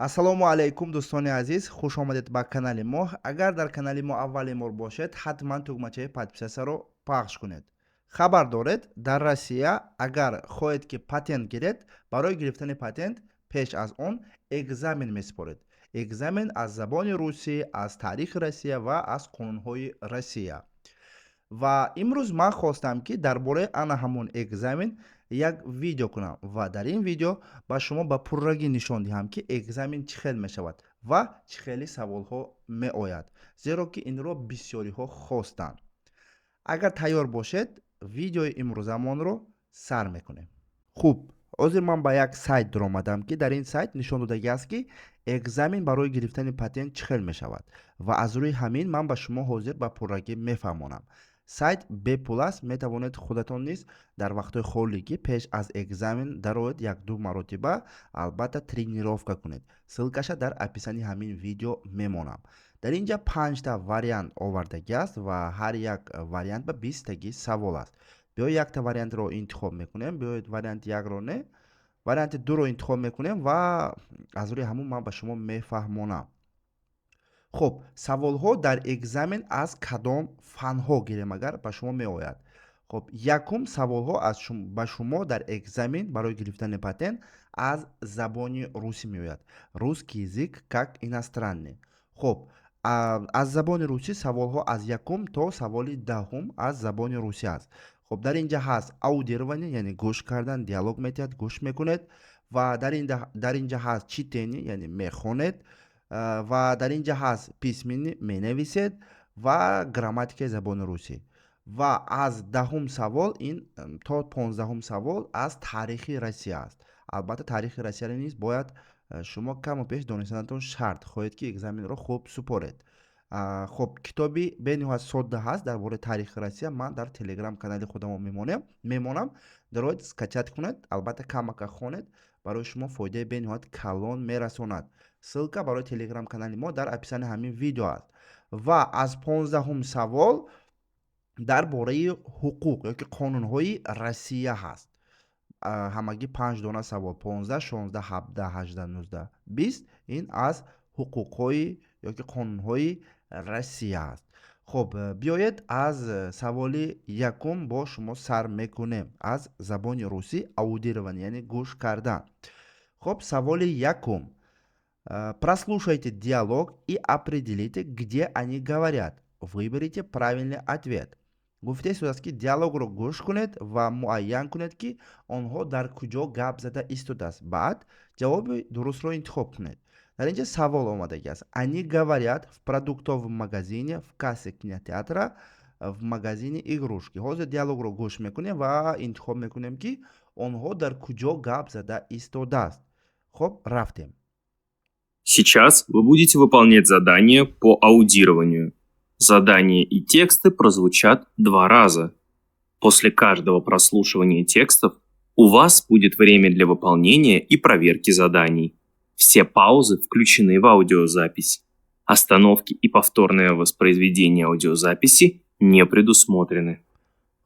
ассалому алайкум дӯстони азиз, хуш омадед ба канали мо. Агар дар канали мо аввалин бор бошед, ҳатман тугмачаи подписатсияро пахш кунед. хабар доред, дар Россия агар хоҳед ки патент гиред, барои гирифтани патент пеш аз он экзамен месупоред. Экзамен аз забони русӣ, аз таърихи Россия ва аз қонунҳои Россия. Ва имрӯз ман хостам ки дар бораи ана ҳамон экзамен як видео кунам ва дар ин видео ба шумо ба пуррагӣ нишон диҳам ки экзамен чӣ хел мешавад ва чӣ хели саволҳо меояд, зеро ки инро бисёриҳо хостанд. Агар тайёр бошед, видеои имрӯзамонро сар мекунем. Хуб, ҳозир ман ба як сайт дуромадам ки дар ин сайт нишон додагиаст ки экзамен барои гирифтани патент чӣ хел мешавад ва аз рӯи ҳамин ман ба шумо ҳозир ба пуррагӣ мефаҳмонам. Сайт бепул аст, метавонед худатон низ дар вақтҳои холигӣ пеш аз экзамен дароед як-ду маротиба албатта тренировка кунед. Ссилкаша дар описании ҳамин видео мемонам. Дар инҷа 5 вариант овардагиаст ва ҳар як вариант ба 20 савол аст. биёед якта вариантро интихоб мекунем, биёед варианти якро не, варианти дуро интихоб мекунем ва аз рӯи ҳамон ман ба шумо мефаҳмонам. хуб, саволҳо дар экзамен аз кадом фанҳо гирем агар ба шумо меояд? хуб, якум саволҳо ба шумо дар экзамен барои гирифтани патент аз забони русӣ меояд. Русский язык как иностранный. хуб, аз забони русӣ саволҳо аз якум то саволи даҳум аз забони русӣ аст. хуб, дар инҷа ҳаст аудирование, яъне гӯш кардан, диалог метиҳад, гӯш мекунед ва дар инҷа ҳаст читени, яъне мехонед ва дар инҷа ҳаст письменӣ, менависед ва грамматикаи забони русӣ. Ва аз даҳум савол то 15 савол аз таърихи Россия аст. Албатта таърихи Россияро низ бояд шумо каму пеш донистанатон шарт, хоҳед ки экзаменро хуб супоред. хуб, китоби бениҳоят содда ҳаст дар бораи таърихи Россия. Ман дар телеграм канали худам мемонам. Дароед скачат кунед, албатта камака хонед, барои шумо фоидаи бениҳоят калон мерасонад. Ссилка барои телеграм канали мо дар описании ҳамин видео аст. Ва аз 15 савол дар бораи ҳуқуқ ёки қонунҳои Россия ҳаст. ҳамагӣ 5 дона савол, 15, 16, 17, 18, 19, 20 ин аз ҳуқуқҳои ёки қонунҳои Россия аст. хуб, биёед аз саволи якум бо шумо сар мекунем. Аз забони русӣ аудирование, яъне гӯш кардан. хуб, саволи якум. Прослушайте диалог и определите, где они говорят. Выберите правильный ответ. гуфта истодааст ки диалогро гӯш кунед ва муайян кунед ки онҳо дар куҷо гап зада истодааст. Баъд ҷавоби дурустро интихоб кунед. дар инҷа савол омадагиаст. Они говорят в продуктовом магазине, в кассе кинотеатра, в магазине игрушки. ҳозир диалогро гӯш мекунем ва интихоб мекунем ки онҳо дар куҷо гап зада истодааст. хуб, рафтем. Сейчас вы будете выполнять задание по аудированию. Задания и тексты прозвучат 2 раза. После каждого прослушивания текстов у вас будет время для выполнения и проверки заданий. Все паузы включены в аудиозапись. Остановки и повторное воспроизведение аудиозаписи не предусмотрены.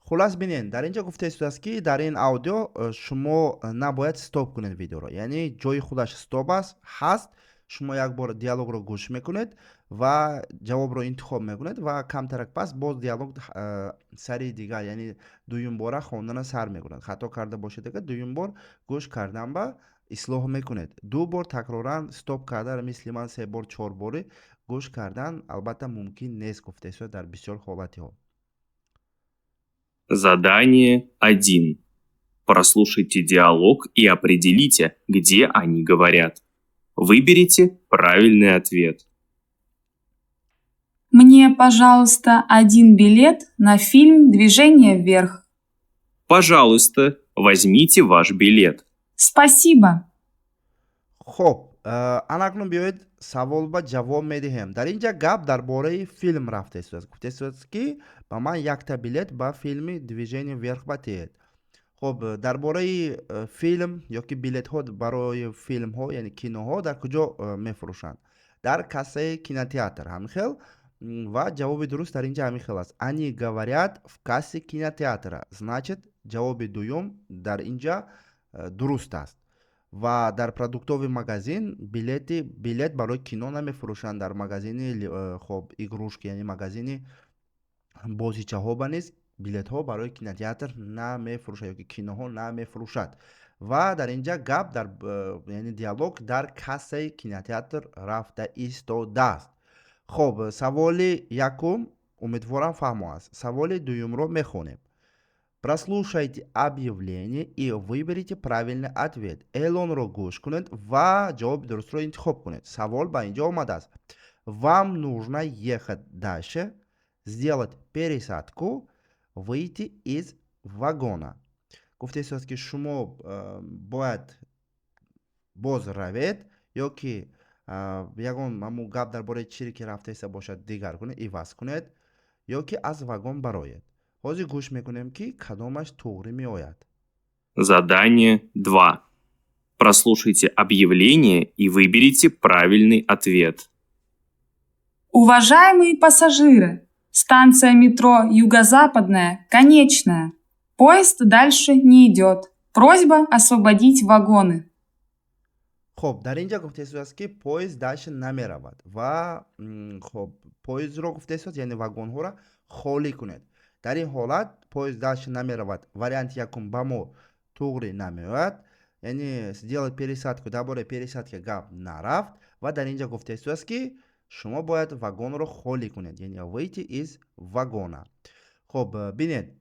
хулас бинен, дар инҷа гуфта истодааст ки дар ин аудио шумо набояд стоп кунед видеоро, яъне ҷои худаш стоп ҳаст. шумо як бор диалогро гӯш мекунед ва ҷавобро интихоб мекунед ва камтарак пас боз диалог сари дигар, яъне дуюм бора хондана сар мекунед. хато карда бошед агар дуюм бор гӯш кардан ба ислоҳ мекунед. ду бор такроран стоп кардан, мисли ман 3 бор 4 боре гӯш кардан албатта мумкин нест, гуфта истодааст дар бисёр ҳолатиҳо. Задание 1. Прослушайте диалог и определите, где они говорят. Выберите правильный ответ. Мне, пожалуйста, 1 билет на фильм «Движение вверх». Пожалуйста, возьмите ваш билет. Спасибо. хуб, анакнун биёед савол ба ҷавоб медиҳем. дар инҷа гап дар бораи филм рафта истодааст. гуфта истодааст ки ба ман якта билет ба филми «Движение вверх» батиҳед. хуб, дар бораи филм ёки билетҳо барои филмҳо, яъне киноҳо дар куҷо мефурӯшанд? Дар кассаи кинотеатр. ҳамин хел. ва ҷавоби дуруст дар инҷа ҳамин хел аст. Они говорят в кассе кинотеатра. Значит ҷавоби дуюм дар инҷа дуруст аст. ва дар продуктови магазин билет барои кино намефурӯшанд. Дар магазини хоб игрушки, яъне магазини бозичаҳо ба низ билетҳо барои кинотеатр намефурӯшад ёки киноҳо намефурӯшад. Ва дар ин ҷа гап дар яъне диалог дар кассаи кинотеатр рафта истодааст. хоб, саволи якум умедворам фаҳмо аст. Саволи дуюмро мехонем. Прослушайте объявление и выберите правильный ответ. Эълонро гӯш кунед ва ҷавоби дурустро интихоб кунед. Савол ба инҷо омадааст. Вам нужно ехать дальше, сделать пересадку, выйти из вагона. Гуфтааст ки шумо бояд боз равед ёки ягон ҳаму гап дар бораи чире ки рафтааста бошад дигар кунед, иваз кунед ёки аз вагон бароед. Ҳозир гӯш мекунем ки кадомаш туғрӣ меояд. Задание 2. Прослушайте объявление и выберите правильный ответ. Уважаемые пассажиры, станция метро Юго-Западная, конечная. Поезд дальше не идет. Просьба освободить вагоны. хоб, дар ин ҷа гуфтааст ки поезд дальше намеравад ва хоб поездро гуфтааст яъне вагонҳоро холӣ кунед. дар ин ҳолат поезд дальше намеравад. Варианти якум ба мо туғрӣ намеояд, яъне сделать пересадку, дар бораи пересадка гап нарафт ва дар ин ҷа гуфтааст ки шумо бояд вагонро холӣ кунед, яъне выйти из вагона. хоб, бинед,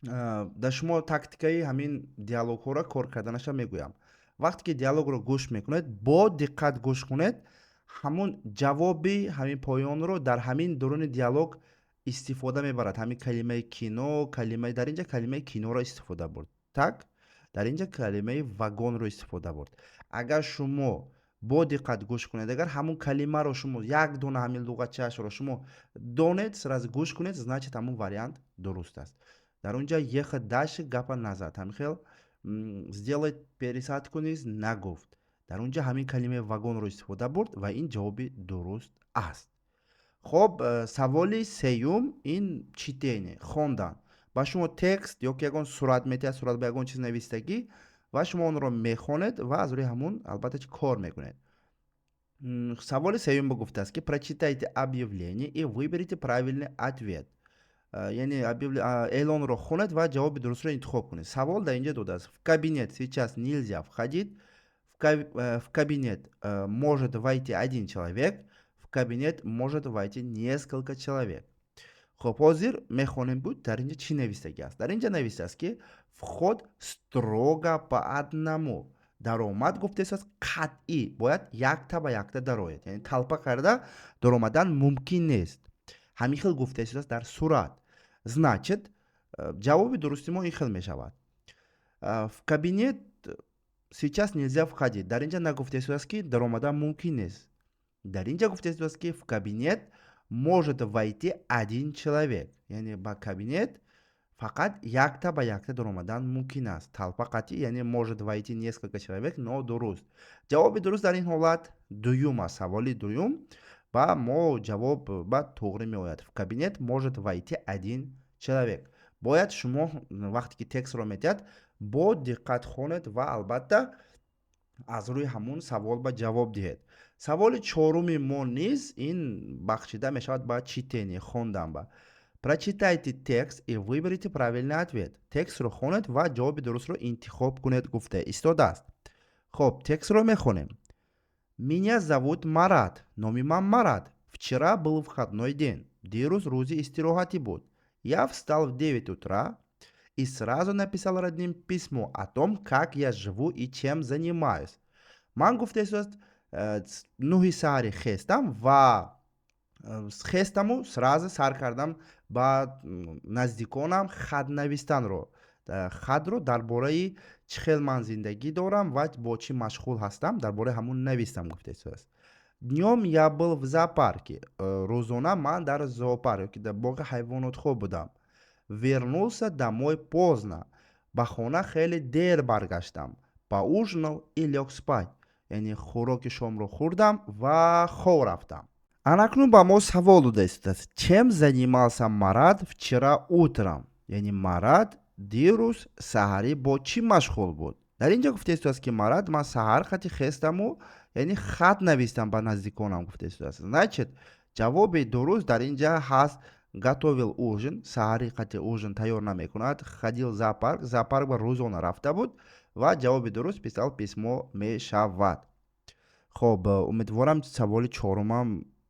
дар шумо тактикаи ҳамин диалогҳоро кор карданаша мегӯям. вақте ки диалогро гӯш мекунед, бо диққат гӯш кунед, ҳамун ҷавоби ҳамин поёнро дар ҳамин дуруни диалог истифода мебарад. ҳамин калимаи кино, дар ин ҷа калимаи киноро истифода бурд. Так, дар ин ҷа калимаи вагонро истифода бурд. агар шумо бо диққат гӯш кунед, агар ҳамун калимаро шумо як дона ҳамин луғатчаашро шумо донед, сразу гӯш кунед, значит ҳамун вариант дуруст аст. дар он ҷа ехать дальше гапа назад, ҳамин хел сделать пересадку низ нагуфт. дар он ҷа ҳамин калимаи вагонро истифода бурд ва ин ҷавоби дуруст аст. хоб, саволи сеюм ин читене хондан. ба шумо текст ёки ягон сурат метиҳад, сурат ба ягон чиз навистагӣ ва шумо онро мехонед ва аз рӯи ҳамун албатта чи кор мекунед. саволи сеюм гуфтааст ки прочитайте объявление и выберите правильный ответ. яъне эълонро хонед ва ҷавоби дурустро интихоб кунед. савол дар ин ҷа додааст. В кабинет сейчас нельзя входить. В кабинет может войти один человек. В кабинет может войти несколько человек. хоб, ҳозир мехонем буд дар ин ҷа чӣ навистагиаст. дар ин ҷа навистааст ки вход строго по одному. даромад гуфтааст қатъӣ бояд якта ба якта дарояд, яъне талпа карда даромадан мумкин нест. ҳамин хел гуфтааст дар сурат. значит ҷавоби дурусти мо ин хел мешавад. в кабинет сейчас нельзя входить. дар ин ҷа нагуфтааст ки даромадан мумкин нест. дар ин ҷа гуфтааст ки в кабинет может войти один человек, яъне ба кабинет фақат якта ба якта даромадан мумкин аст. талпа қатъӣ, яъне может войти несколько человек, но дуруст. ҷавоби дуруст дар ин ҳолат дуюм аст. саволи дуюм ба мо ҷавоб ба туғрӣ меояд. в кабинет может войти один человек. бояд шумо вақте ки текстро метиҳад бо диққат хонед ва албатта аз рӯи ҳамун савол ба ҷавоб диҳед. саволи чоруми мо низ ин бахшида мешавад ба читение, хондан ба. Прочитайте текст и выберите правильный ответ. Текстро хонед ва ҷавоби дурустро интихоб кунед гуфта истодааст. хоб, текстро мехонем. Меня зовут Марат. Номи ман Марат. Вчера был выходной день. Дирӯз рӯзи истироҳатӣ буд. Я встал в 9 утра и сразу написал родным письмо о том, как я живу и чем занимаюсь. Ман гуфтааст 9 саҳари хестам ва хестаму сразу сар кардам ба наздиконам хат навистанро. хатро дар бораи чӣ хел ман зиндагӣ дорам ва бо чӣ машғул ҳастам, дар бораи ҳамун навистам гуфтааст. Днём я был в зоопарке. Рӯзона ман дар зоопарк ёки дар боғи ҳайвонотхо будам. Вернулся домой поздно. ба хона хеле дер баргаштам. Поужинал и лег спать. яъне хӯроки шомро хӯрдам ва хоб рафтам. анакнун ба мо савол додааст. чем занимался Марат вчера утром? яъне Марат дирӯз саҳарӣ бо чӣ машғул буд? дар ин ҷо гуфтеистааст ки Марад ман саҳар хати хестаму яъне хат навистам ба наздиконам гуфтеистааст. Значит ҷавоби дуруст дар ин ҷа ҳаст готовил ужин, саҳари хати ужин тайёр намекунад, ходил зоопарк, зоопарк ба рӯзона рафта буд ва ҷавоби дуруст писал письмо мешавад. хоб умедворам саволи чорумам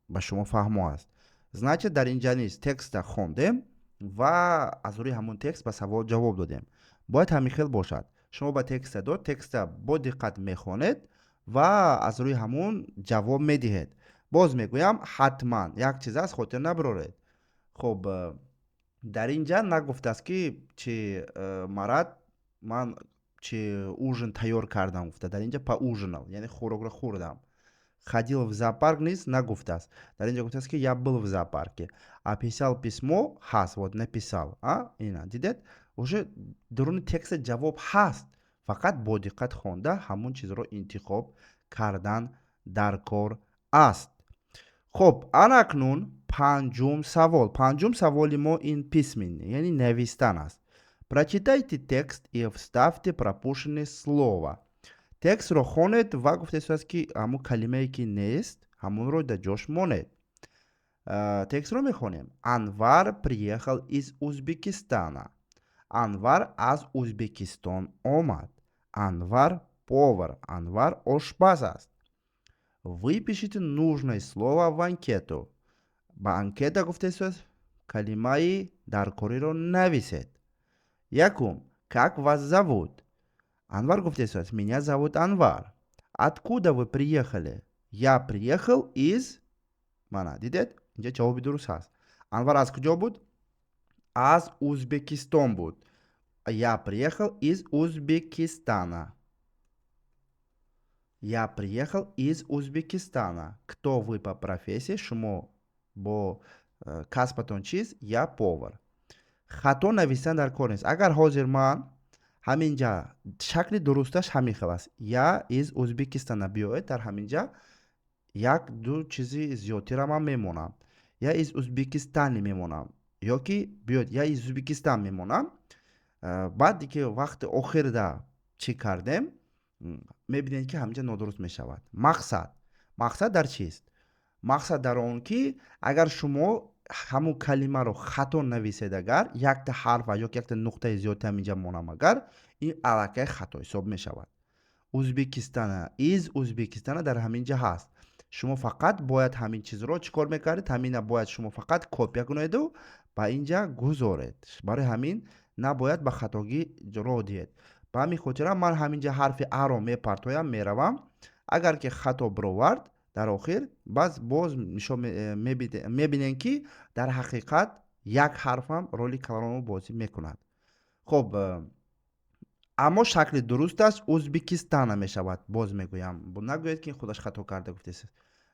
ба шумо фаҳмо аст. Значит дар ин ҷа низ текста хондем ва аз рӯи ҳамон текст ба савол ҷавоб додем. Бояд ҳамин хел бошад. Шумо ба текста дод, текста бо диққат мехонед ва аз рӯи ҳамон ҷавоб медиҳед. Боз мегӯям ҳатман як чиз аст, хотир набироред. хоб дар ин ҷа нагуфтааст ки чи Марад ман чи ужин тайёр кардам гуфта. Дар ин ҷа поужинал, яъне хӯрокро хӯрдам. Ходил в зоопарк низ нагуфтааст. Дар ин ҷа гуфтааст ки я был в зоопарке. А писал письмо ҳаст, вот написал. Ина дидед? Уже дуруни текста ҷавоб ҳаст. Фақат бо диққат хонда ҳамон чизро интихоб кардан дар кор аст. хоб анакнун панҷум савол. Панҷум саволи мо ин письменный, яъне навистан аст. Прочитайте текст и вставьте пропущенные слова. Текстро хонед ва гуфтеистааст ки ҳамон калимае ки нест ҳамонро дар ҷош монед. Текстро мехонем. Анвар приехал из Узбекистана. Анвар аз Узбекистон омад. Анвар повар. Анвар ошпаз аст. Выпишите нужное слово в анкету. Ба анкета гуфтеистааст калимаи даркориро нависед. Якум. Как вас зовут? Анвар гуфтеистааст меня зовут Анвар. Откуда вы приехали? Я приехал из... Мана дидед? Инҷа ҷавоби дуруст ҳаст. Анвар аз куҷо буд? Аз Узбекистон буд. Я приехал из Узбекистана. Я приехал из Узбекистана. Кто вы по профессии? Шумо бо касбатон чист? Я повар. Хато навистан дар кор нест. Агар ҳозир ман ҳамин ҷа шакли дурусташ ҳамин хел аст. Я из Узбекистана биёед, дар ҳамин ҷа як ду чизи зиёдтира ман мемонам. Я из Узбекистани мемонам. ё ки биёед я из Узбекистан мемонам. Баъд ки вақти охирда чӣ кардем, мебинед ки ҳамин ҷа нодуруст мешавад. Мақсад дар чист? Мақсад дар он ки агар шумо ҳамон калимаро хато нависед, агар якта ҳарф ё ки якта нуқтаи зиёда ҳамин ҷа монам, агар ин аллакай хато ҳисоб мешавад. Узбекистана, из Узбекистана дар ҳамин ҷа ҳаст. Шумо фақат бояд ҳамин чизро чӣ кор мекардед? Ҳамина бояд шумо фақат копия кунеду ба ин ҷа гузоред. Барои ҳамин набояд ба хатогӣ роҳ диҳед. Ба ҳамин хотира ман ҳамин ҷа ҳарфи аро мепартоям, меравам. Агар ки хато бировард дар охир боз нишон мебинем ки дар ҳақиқат як ҳарфам роли калонро бозӣ мекунад. хоб аммо шакли дуруст аст Узбекистана мешавад. Боз мегӯям, нагӯед ки худаш хато карда гуфтест.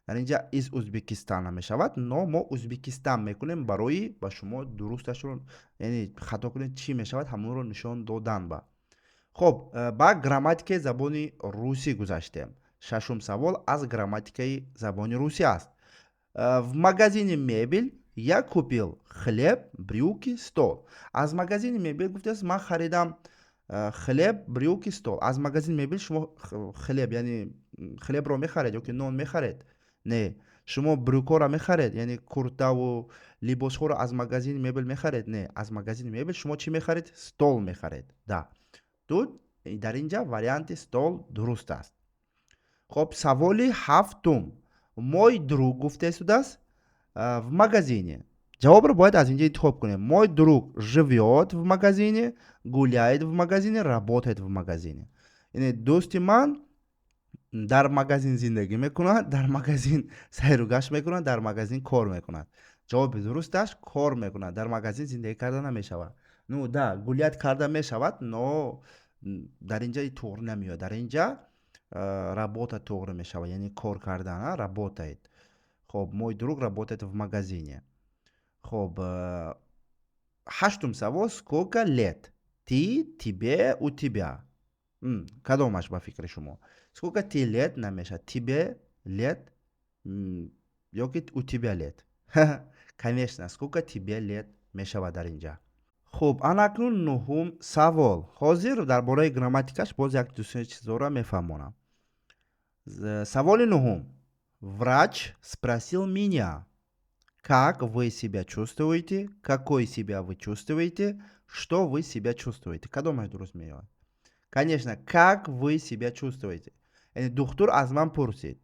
Дар ин ҷа из Узбекистана мешавад, но мо Узбекистан мекунем барои ба шумо дурусташро, яъне хато кунед чӣ мешавад ҳамонро нишон додан ба. хоб ба грамматикаи забони русӣ гузаштем. Шашум савол аз грамматикаи забони русӣ аст. В магазине мебель я купил хлеб, брюки, стол. Аз магазини мебел гуфтааст ман харидам хлеб, брюки, стол. Аз магазини мебел шумо хлеб, яъне хлебро мехаред ё ки нон мехаред? Не. Шумо брюкоро мехаред, яъне куртаву либосҳоро аз магазини мебел мехаред? Не. Аз магазини мебел шумо чӣ мехаред? Стол мехаред. Да. Тут дар ин ҷа варианти стол дуруст аст. хоб саволи ҳафтум. Мой друг гуфтеистааст в магазине. Ҷавобро бояд аз ин ҷа интихоб кунем. Мой друг живёт в магазине, гуляет в магазине, работает в магазине. Яъне дӯсти ман дар магазин зиндагӣ мекунад, дар магазин сайру гашт мекунад, дар магазин кор мекунад. ҷавоби дурусташ кор мекунад. Дар магазин зиндагӣ карда намешавад. Ну да, гулят карда мешавад, но дар ин ҷа туғри намеояд. Дар ин ҷа работа туғри мешавад, яъне кор кардан, работает. хоб мой друг работает в магазине. хоб ҳаштум савол. Сколько лет? Ти, тебе, у тебя. Кадомаш ба фикри шумо? Сколько ти лет намешавад? Тебе лет ё ки у тебя лет? Конечно, сколько тебе лет мешавад дар ин ҷа. хуб анакнун нуҳум савол. Ҳозир дар бораи грамматикаш боз як дусё чизоро мефаҳмонам. Саволи нуҳум. Врач спросил меня: как вы себя чувствуете? Какой себя вы чувствуете? Что вы себя чувствуете? Кадомаш дуруст меёвад? Конечно, как вы себя чувствуете? Яъне духтур аз ман пурсид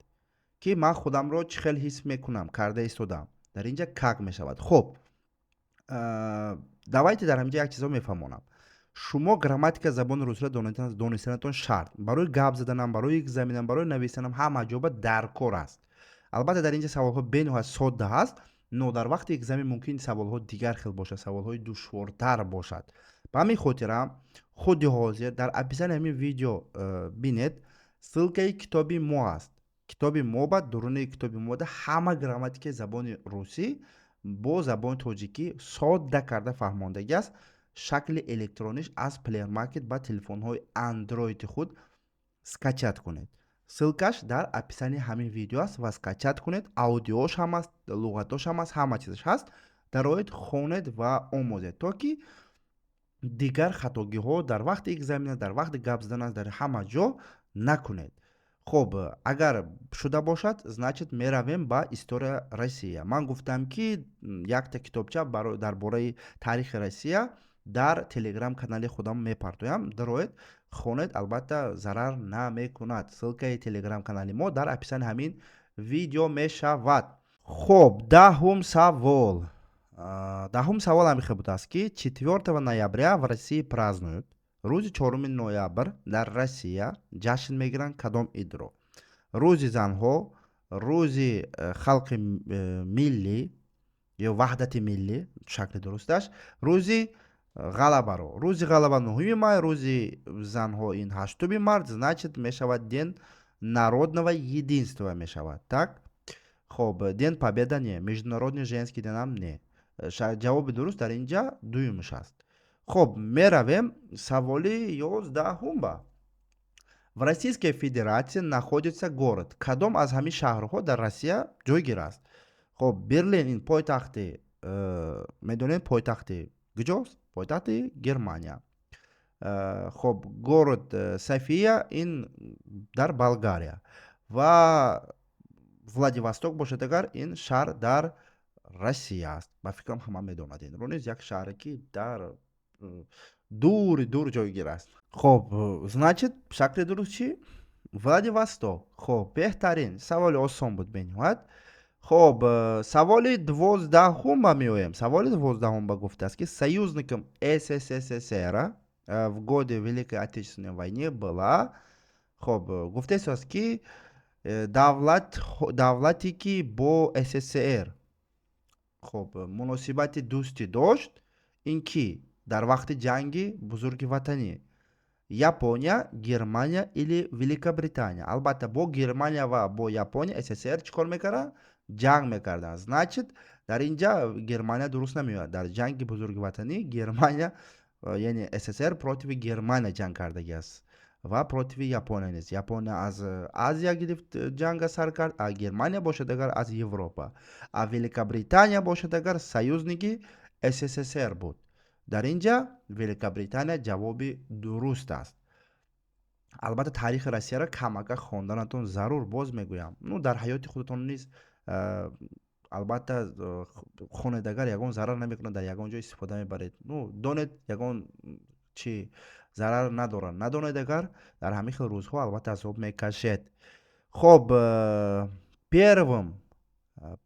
ки ман худамро чӣ хел ҳис мекунам, карда истодам. Дар инҷа как мешавад. Хуб, давайте дар ҳаминҷа як чизо мефаҳмонам. Шумо грамматика забони русиро донистанатон шарт. Барои гап заданам, барои экзаменам, барои навистанам ҳама ҷоба даркор аст. Албатта дар инҷа саволҳо бениҳоят содда ҳаст, но дар вақти экзамен мумкин саволҳо дигар хел бошад, саволҳои душвортар бошад. Ба ҳамин хотира худи ҳозир дар описани ҳамин видео бинед, ссилкаи китоби мо аст. Китоби мо ба дуруни китоби мода ҳама грамматикаи забони русӣ бо забони тоҷикӣ содда карда фаҳмондагӣ аст. Шакли электрониш аз Play Market ба телефонҳои Android худ скачат кунед. Ссилкаш дар описани ҳамин видео аст ва скачат кунед. Аудиош ҳам аст, луғатош ҳам аст, ҳама чизаш ҳаст. Дароед хонед ва омӯзед, то ки дигар хатогиҳо дар вақти экзамена, дар вақти гап задан аст, дар ҳама ҷо накунед. Хуб, агар шуда бошад, значит меравем ба История Россия. Ман гуфтам ки якта китобча дар бораи таърихи Россия дар Telegram канали худам мепартоям. Дароед хонед, албатта зарар намекунад. Ссилкаи Telegram канали мо дар описани ҳамин видео мешавад. Хуб, даҳум савол. Даҳум савол ҳамин будааст ки 4 ноября в России празднуют. Рӯзи 4 ноябр дар Россия ҷашн мегиранд кадом идро? Рӯзи занҳо, рӯзи халқи миллӣ ё ваҳдати миллӣ, шакли дурусташ, рӯзи ғалабаро. Рӯзи ғалаба 9 май, рӯзи занҳо ин 8 март, значит мешавад Ден народного единства мешавад. Так? Хуб, Ден победа не, Международный женский ден ҳам не. Ҷавоби дуруст дар инҷа дуюмаш аст. Хуб, меравем саволи 11. В Российской Федерации находится город. Кадом аз ҳамин шаҳрҳо дар Россия ҷойгир аст? Хуб, Берлин ин пойтахти медонед пойтахти куҷост? Пойтахти Германия. Хуб, город София ин дар Болгария. Ва Владивосток бошад агар ин шаҳр дар Россия аст. Ба фикрам ҳама медонад инро низ як шаҳре ки дар дур ҷойгир аст. Хуб, значит шакли дуруст чи? Владивосток. Хуб, беҳтарин. Саволи осон буд бениҳоят. Хуб, саволи 12 меоем. Саволи 12 ба гуфтааст ки союзником СССР в годы Великой Отечественной войны была. Хуб, гуфтааст ки давлате ки бо СССР хуб муносибати дӯстӣ дошт, ин ки дар вақти ҷанги бузурги ватанӣ Япония, Германия или Великобритания. Албатта бо Германия ва бо Япония СССР чӣ кор мекарданд? Ҷанг мекарданд. Значит дар инҷа Германия дуруст намеояд. Дар ҷанги бузурги ватанӣ Германия яъне СССР противи Германия ҷанг кардагӣ аст ва противи Япония нест. Япония аз Азия гирифт ҷанга сар кард, а Германия бошад агар аз Европа, а Великобритания бошад агар союзники СССР буд. Дар инҷа Великобритания ҷавоби дуруст аст. Албатта таърихи Россияро камака хонданатон зарур боз мегӯям. Ну дар ҳаёти худатон низ албатта хонед агар ягон зарар намекунад, дар ягон ҷо истифода мебаред. Ну донед ягон чи зарар надорад. Надонед агар дар ҳамин хел рӯзҳо албатта азоб мекашед. Хуб, первым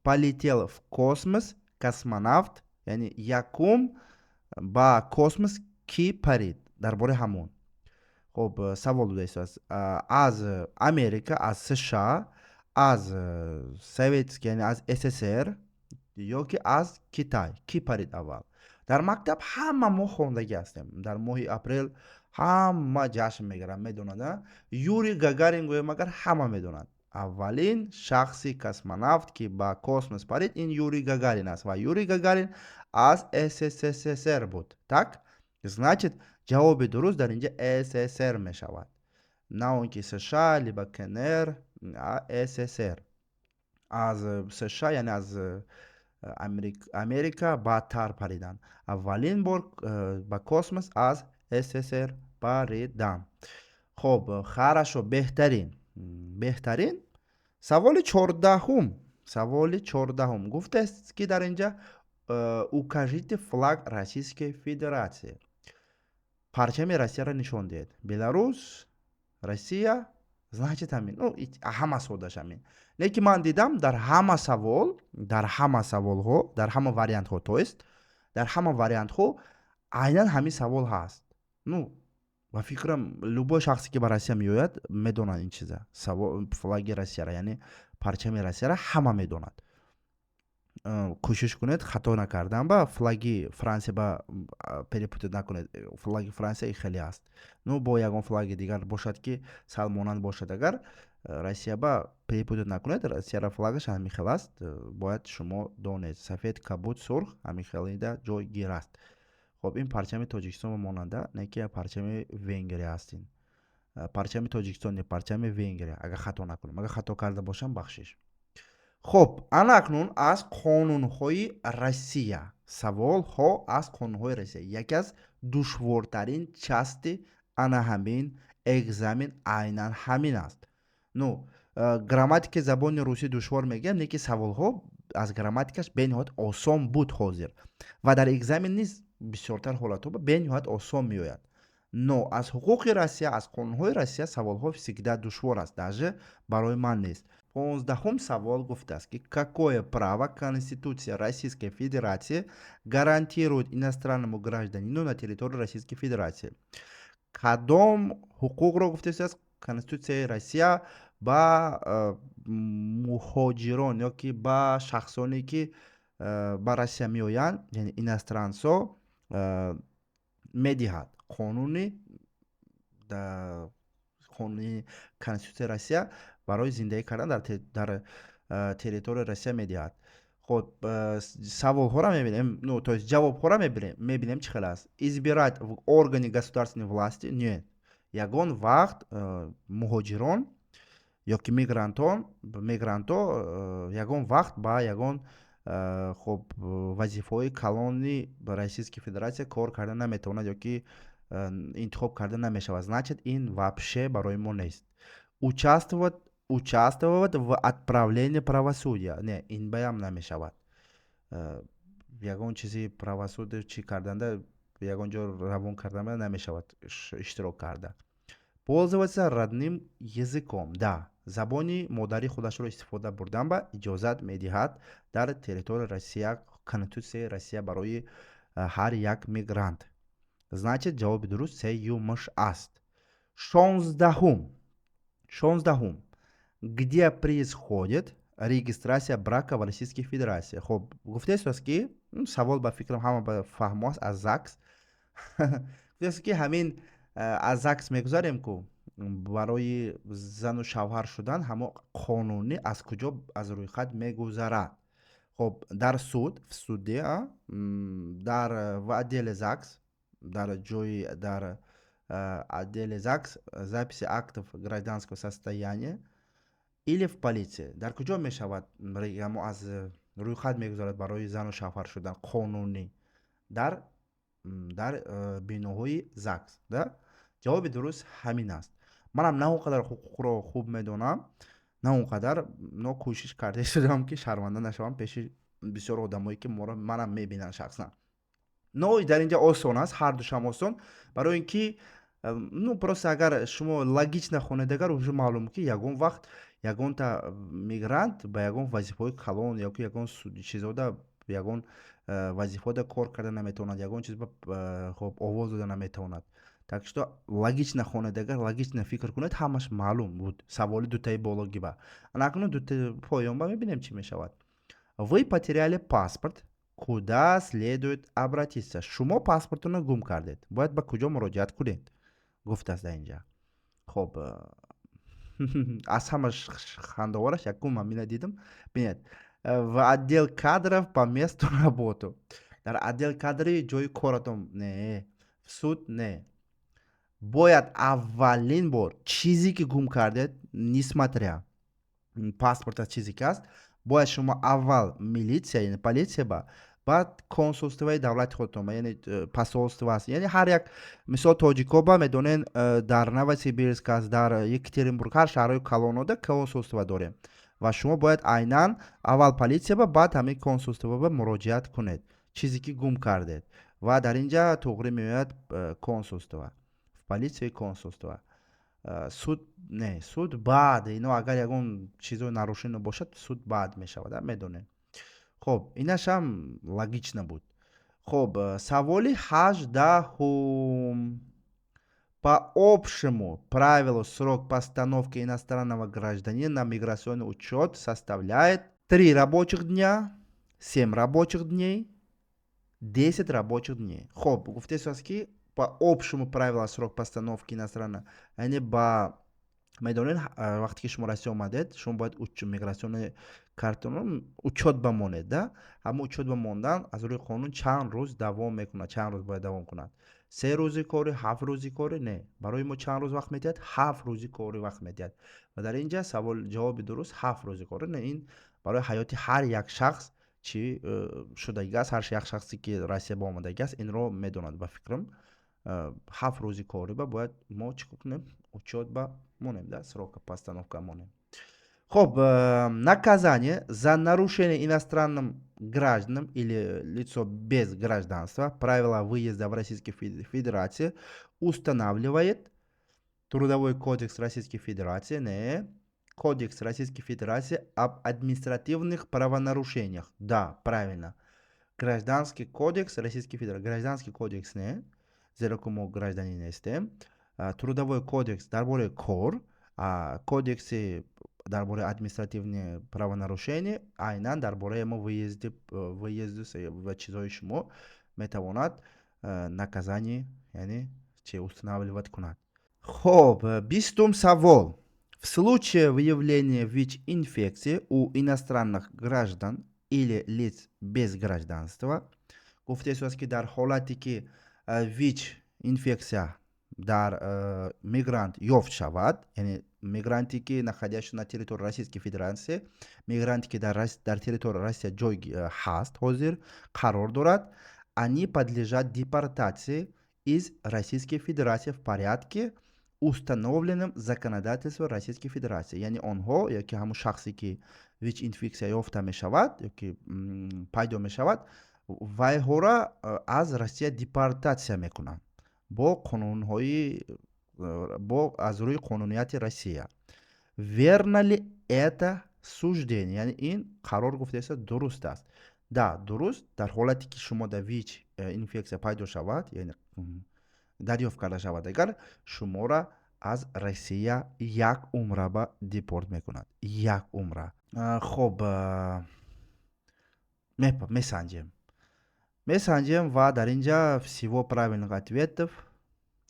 полетел в космос космонавт, яъне якум ба космос кӣ парид? Дар бораи ҳамон. Хуб, савол будааст аз Америка, аз США, аз Советский, яъне аз СССР ё ки аз Китай кӣ парид аввал? Дар мактаб ҳама мо хондагӣ ҳастем. Дар моҳи апрел ҳама ҷашн мегиранд, медонад. Юрий Гагарин гӯем агар ҳама медонад. Аввалин шахси космонавт ки ба космос парид ин Юрий Гагарин аст ва Юрий Гагарин аз СССР буд. Так? Значит ҷавоби дуруст дар инҷа СССР мешавад. На он ки США либо КНР, а СССР. Аз США яъне аз Америка баъдтар париданд. Аввалин бор ба космос аз СССР париданд. хоб харашо беҳтарин. Саволи 14 гуфтааст ки дар инҷа укажите флаг Российской Федерации. Парчами Россияро нишон диҳед. Беларус, Россия, значит ҳамин. Ну, ҳама содаш ҳамин. Лекин ман дидам дар ҳама саволҳо, дар ҳама вариантҳо, тоест дар ҳама вариантҳо айнан ҳамин савол ҳаст. Ну, ба фикрам любой шахсе ки ба Россия меояд медонад ин чиза. Флаги Россияро, яъне парчами Россияро ҳама медонад. кӯшиш кунед хато накардан ба флаги Франсия ба перепутед накунед. Флаги Франсия хеле аст. Ну, бо ягон флаги дигар бошад ки салмонанд бошад, агар Россия ба перепутед накунед. Россияра флагаш ҳамин хел аст. Бояд шумо донед. Сафед, кабуд, сурх ҳамин хелида ҷойгир аст. хоб ин парчами Тоҷикистон ба монанда, не ки парчами Венгрия астин. Парчами Тоҷикистон не парчами Венгрия. Агар хато накунем, агар хато карда бошам бахшиш. хоб, анакнун аз қонунҳои Россия. Саволҳо аз қонунҳои Россия. Яке аз душвортарин части ана ҳамин экзамен айнан ҳамин аст. Ну, грамматикаи забони русӣ душвор мегӯям, не ки саволҳо аз грамматикаш бениҳоят осон буд ҳозир. Ва дар экзамен низ бисёртар ҳолатҳо бениҳоят осон меояд. Но аз ҳуқуқи Россия, аз қонунҳои Россия саволҳо всегда душвор аст, даже барои ман нест. 15-ум савол гуфтааст ки какое право Конституция Российской Федерации гарантирует иностранному гражданину на территории Российской Федерации? Кадом ҳуқуқро гуфтааст Конституцияи Россия ба муҳоҷирон ёки ба шахсоне ки ба Россия меоянд, яъне иностранцо медиҳад. қонуни Конституцияи Россия барои зиндагӣ кардан дар территорияи Россия медиҳад. хоб, саволҳоро мебинем, ну, то есть ҷавобҳоро мебинем чӣ хел аст. Избирать в органе государственной власти? Нет. Ягон вақт муҳоҷирон ёки мигранто ягон вақт ба ягон хоб вазифаҳои калони Российской Федерация кор карда наметавонад ёки интихоб карда намешавад. Значит, ин вообще барои мо нест. Участвовать в отправлении правосудия. Не, ин баям намешавад. Ягон чизи правосудия чӣ карданда, ягон ҷо равон карданда намешавад иштирок карда. Пользоваться родным языком. Да, забони модари худашро истифода бурдан ба иҷозат медиҳад дар территорияи Россия, Конституцияи Россия барои ҳар як мигрант. Значит, ҷавоби дуруст се юмш аст. 16. Где происходит регистрация брака в Российской Федерации? Хоб, гуфтааст ки савол ба фикрам ҳама ба фаҳмо аст аз ЗАГС. гуфтааст ки ҳамин аз ЗАГС мегузарем ку барои зану шавҳар шудан ҳамо қонунӣ аз куҷо аз рӯйхат мегузарад. хоб, дар суд, в суде, дар в отделе ЗАГС, дар отделе ЗАГС записи актов гражданского состояния или в полиции. Дар куҷо мешавад ҳамо аз рӯйхат мегузарад барои зану шавҳар шудан қонунӣ? Дар биноҳои ЗАГС. Да? ҷавоби дуруст ҳамин аст. манам на он қадар ҳуқуқро хуб медонам, на он қадар кӯшиш карда шудам ки шарманда нашавам пеши бисёр одамое ки манам мебинанд шахсан. Но дар инҷа осон аст, ҳар душам осон, барои ин ки просто агар шумо логично хонед, агар уже маълум ки ягон вақт ягонта мигрант ба ягон вазифаҳои калон ёки ягон чизода ягон вазифаода кор карда наметавонад, ягон чиз хоб овоз дода наметавонад. Так что логично хонед, агар логично фикр кунед, ҳамаш маълум буд. Саволи дутаи бологиба. Анакнун дутаи поёнба мебинем чӣ мешавад. Вы потеряли паспорт. Куда следует обратиться? Шумо паспортуно гум кардед. Бояд ба куҷо муроҷиат кунед? Гуфтааст дар инҷа. хоб, аз ҳамаш хандовораш якум мина дидам. Бинед. В отдел кадров по месту работы. Дар отдел кадри ҷои коратон не, в суд не. Бояд аввалин бор чизе ки гум кардед, несмотря паспорта чизе ки аст, бояд шумо аввал милитсия, яъне политсия ба, баъд консулствои давлати худтон ба, яъне посолство аст. Яъне ҳар як, мисол тоҷико ба медонен, дар Новосибирск аст, дар Екатеринбург, ҳар шаҳрҳои калонода консулство дорем. Ва шумо бояд айнан аввал политсия ба, баъд ҳамин консулство ба муроҷиат кунед, чизе ки гум кардед. Ва дар ин ҷа туғри меояд консулство, политсияи консулство. суд не, суд баъд, ино агар ягон чизои нарушено бошад, суд баъд мешавад, медонед. хоб инашам логично буд. хоб саволи 18. По общему правилу срок постановки иностранного гражданина на миграционный учет составляет 3 рабочих дня, 7 рабочих дней, 10 рабочих дней. хоб гуфтесиз ки по общему правилу срок постановки иностранного, яъне ба медонед вақте ки шумо Россия омадед, шумо бояд миграционный картонро учет бамонед, да? Ҳамун учет ба мондан аз рӯи қонун чанд рӯз давом мекунад, чанд рӯз бояд давом кунад. 3 рӯзи кори, 7 рӯзи кори? Не. Барои мо чанд рӯз вақт метиҳад? 7 рӯзи кори вақт метиҳад. Ва дар ин ҷа савол ҷавоби дуруст 7 рӯзи кори. Не, ин барои ҳаёти ҳар як шахс чӣ шудагӣ аст, ҳар як шахсе ки Россия ба омадагӣ аст, инро медонад ба фикрам. 7 рӯзи кори ба бояд мо чӣ кунем? Учет ба монем, да? Срока постановка монем. Хоб, наказание за нарушение иностранным гражданам или лицо без гражданства правила выезда в Российской Федерации устанавливает Трудовой кодекс Российской Федерации, не, Кодекс Российской Федерации об административных правонарушениях. Да, правильно. Гражданский кодекс Российской Федерации. Гражданский кодекс не, зеро ки мо гражданин нестем. Трудовой кодекс дар бораи кор, кодекси дар бораи административни правонарушения айнан дар бораи мо выезду ва чизои шумо метавонад наказание, яъне че устанавливать кунад. Хоб, 20 савол. В случае выявления ВИЧ-инфекции у иностранных граждан или лиц без гражданства, гуфтесиз ки дар ҳолате ки ВИЧ-инфекция дар мигрант ёфт шавад, яъне мигранте ки находящиеся на территории Российской Федерации, мигранте ки дар территории Россия ҷой ҳаст, ҳозир қарор дорад, они подлежат депортации из Российской Федерации в порядке, установленным законодательством Российской Федерации. Яъне онҳо, яки ҳамун шахсе ки ВИЧ-инфекция ёфта мешавад, ёки пайдо мешавад, вайҳора аз Россия депортация мекунанд бо қонунҳои аз рӯи қонунияти Россия. Верно ли это суждение? Яъне ин қарор гуфтеса дуруст аст. Да, дуруст. Дар ҳолате ки шумо дар ВИЧ инфекция пайдо шавад, яъне дарёфт карда шавад, агар шуморо аз Россия як умра ба депорт мекунад. Як умра. хоб, месанҷем ва дар ин ҷа всего правильных ответов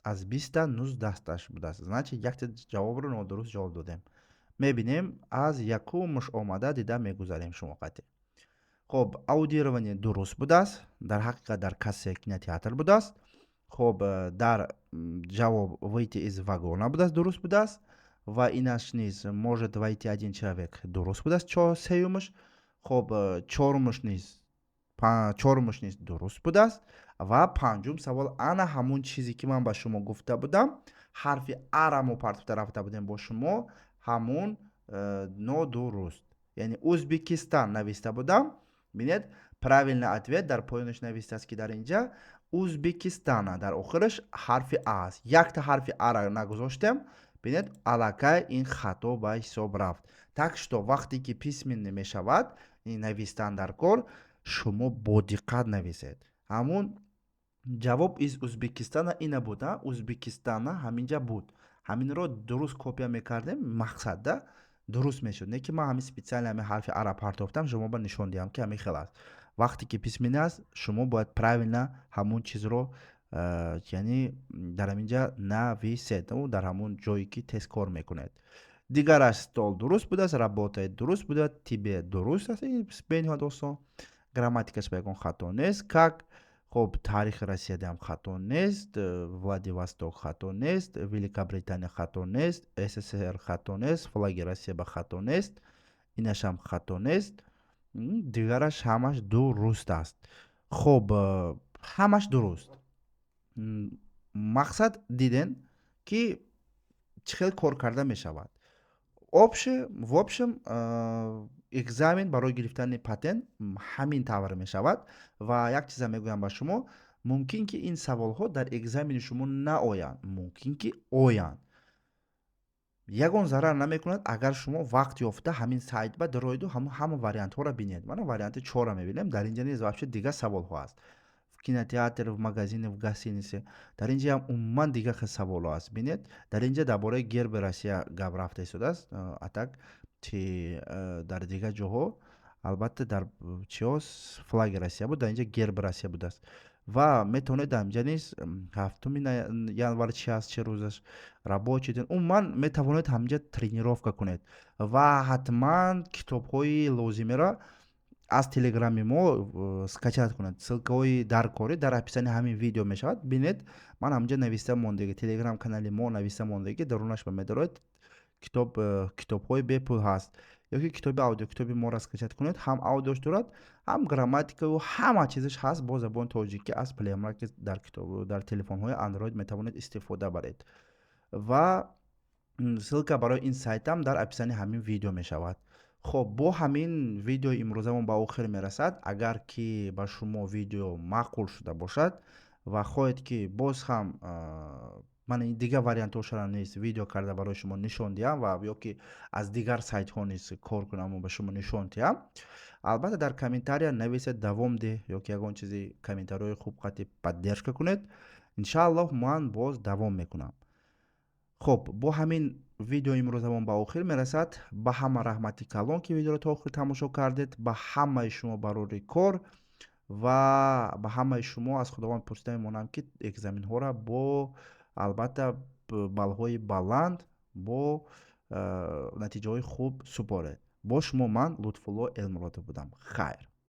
аз 20 19 будааст. Значит, якта ҷавобро нодуруст ҷавоб додем. Мебинем аз якумаш омада дида мегузарем шумо қати. хоб, аудирование дуруст будааст. Дар ҳақиқат дар кассе кинотеатр будааст. хоб, дар ҷавоб выйти из вагона будааст, дуруст будааст. Ва инаш низ может войти один человек, дуруст будааст, сеюмаш. хоб, чорумаш низ дуруст будааст. ва панҷум савол ана ҳамун чизе ки ман ба шумо гуфта будам, ҳарфи ара мо партофта рафта будем бо шумо, ҳамун нодуруст. Яъне Узбекистан нависта будам. бинед, правильный ответ дар поёнаш навистааст ки дар ин ҷа Узбекистана, дар охираш ҳарфи а аст. Якта ҳарфи ара нагузоштем, бинед, аллакай ин хато ба ҳисоб рафт. Так что вақте ки письменный мешавад ин навистан дар кор, шумо бо диққат нависед. ҳамун ҷавоб из Узбекистана ина буд, Узбекистана ҳаминҷа буд. ҳаминро дуруст копия мекардем, мақсад да дуруст мешуд. Не ки ман ҳамин специально ҳамин ҳарфи ара партофтам, шумо ба нишон диҳам ки ҳамин хел аст. вақте ки письменный аст, шумо бояд правильно ҳамун чизро яъне дар ҳаминҷа нависед, дар ҳамун ҷое ки тезкор мекунед. Дигараш стол дуруст будааст, работаи дуруст будааст, тебе дуруст аст, бениҳоят осон. Грамматикаш ба ягон хато нест. Как хоб, таърихи Россия диам хато нест, Владивосток хато нест, Великобритания хато нест, СССР хато нест, флаги Россия ба хато нест. инашам хато нест, дигараш ҳамаш дуруст аст. хоб ҳамаш дуруст. мақсад диден ки чӣ хел кор карда мешавад. В общем, экзамен барои гирифтани патент ҳамин тавр мешавад ва як чиза мегӯям ба шумо, мумкин ки ин саволҳо дар экзамени шумо наоянд, мумкин ки оянд. ягон зарар намекунад агар шумо вақт ёфта ҳамин сайт ба дароиду ҳама вариантҳоро бинед. Мана варианти 4 мебинем. Дар инҷа низ вообще дига саволҳо аст. В кинотеатр, в магазине, в гостинице. Дар инҷа ҳам умуман дига хел саволҳо аст. Бинед, дар инҷа дар бораи герби Россия гап рафта истодааст. Атак чи дар дига ҷоҳо албатта дар чиёс флаги Россия буд, дар инҷа герби Россия будааст. Ва метавонед дар инҷа низ 7 январ чи аст, чӣ рӯзаш, рабочий ден. Умуман метавонед ҳамҷа тренировка кунед ва ҳатман китобҳои лозимаро аз телеграми мо скачат кунед. Ссилкаҳои даркорӣ дар описани ҳамин видео мешавад. Бинед, ман ҳамҷа нависта мондагӣ, телеграм канали мо нависта мондагӣ, дарунаш ба медороед китобҳои бепул ҳаст. Ёки китоби аудио, китоби моро скачат кунед. Ҳам аудиош дорад, ҳам грамматикаву ҳама чизаш ҳаст бо забони тоҷикӣ аз плеймарки дар телефонҳои Android метавонед истифода баред. Ва ссилка барои ин сайтам дар описани ҳамин видео мешавад. хоб, бо ҳамин видеои имрӯзамон ба охир мерасад. Агар ки ба шумо видео маъқул шуда бошад ва хоҳед ки боз ҳам ман дигар вариантҳошро низ видео карда барои шумо нишон диҳам ва ёки аз дигар сайтҳо низ кор кунам ва ба шумо нишон диҳам, албатта дар комментария нависед, давом диҳ ёки ягон чизи комментариҳои хуб хати поддержка кунед. Иншааллоҳ ман боз давом мекунам. хоб, бо ҳамин видеои имрӯзамон ба охир мерасад. Ба ҳама раҳмати калон ки видеоро то охир тамошо кардед. Ба ҳамаи шумо барори кор ва ба ҳамаи шумо аз худованд пурсида мемонам ки экзаменҳоро бо албатта баллҳои баланд, бо натиҷаҳои хуб супоред. Бо шумо ман Лутфулло Элмуродов будам. Хайр.